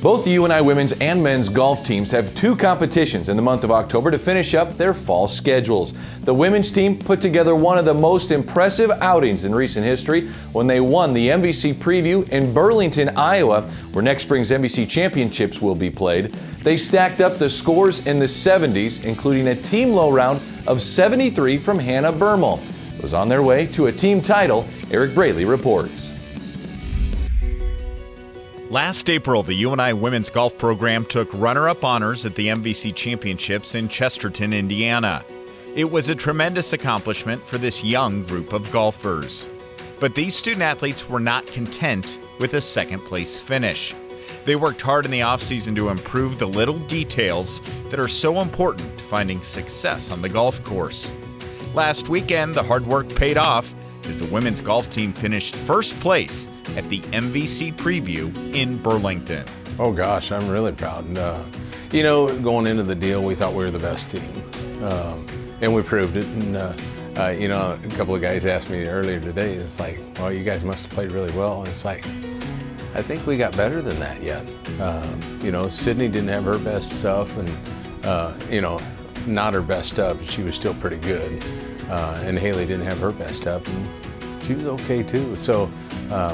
Both the UNI women's and men's golf teams have two competitions in the month of October to finish up their fall schedules. The women's team put together one of the most impressive outings in recent history when they won the MVC Preview in Burlington, Iowa, where next spring's MVC Championships will be played. They stacked up the scores in the 70s, including a team low round of 73 from Hannah Bermel. It was on their way to a team title. Eric Braley reports. Last April, the UNI women's golf program took runner-up honors at the MVC Championships in Chesterton, Indiana. It was a tremendous accomplishment for this young group of golfers. But these student athletes were not content with a second-place finish. They worked hard in the offseason to improve the little details that are so important to finding success on the golf course. Last weekend, the hard work paid off as the women's golf team finished first place at the MVC Preview in Burlington. Oh gosh, I'm really proud. Going into the deal, we thought we were the best team, and we proved it. And a couple of guys asked me earlier today, it's like, well, you guys must have played really well. And it's like, I think we got better than that yet. Sydney didn't have her best stuff, and not her best stuff, but she was still pretty good. And Haley didn't have her best stuff, and she was okay too. So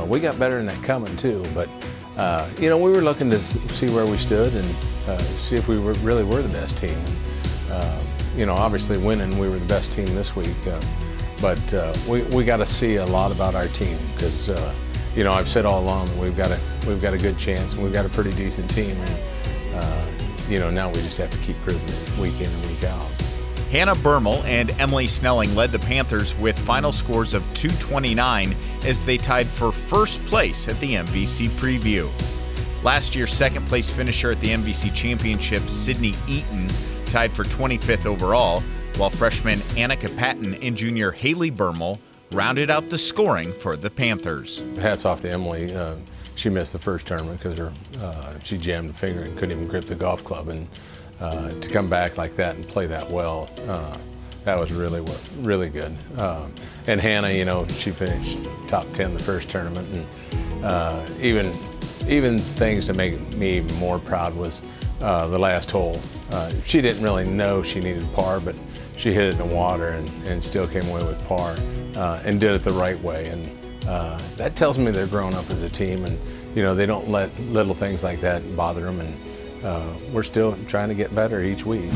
we got better than that coming too. But we were looking to see where we stood and see if we really were the best team. Obviously winning, we were the best team this week. But we got to see a lot about our team because I've said all along that we've got a good chance and we've got a pretty decent team. And now we just have to keep proving it week in and week out. Hannah Bermel and Emily Snelling led the Panthers with final scores of 229 as they tied for first place at the MVC Preview. Last year's second place finisher at the MVC Championships, Sydney Eaton, tied for 25th overall, while freshman Annika Patton and junior Haley Bermel rounded out the scoring for the Panthers. Hats off to Emily. She missed the first tournament because she jammed a finger and couldn't even grip the golf club. And to come back like that and play that well, that was really good. And Hannah, she finished top 10 the first tournament, and even things to make me even more proud was the last hole. She didn't really know she needed par, but she hit it in the water and still came away with par and did it the right way. And that tells me they're growing up as a team, and they don't let little things like that bother them. And we're still trying to get better each week.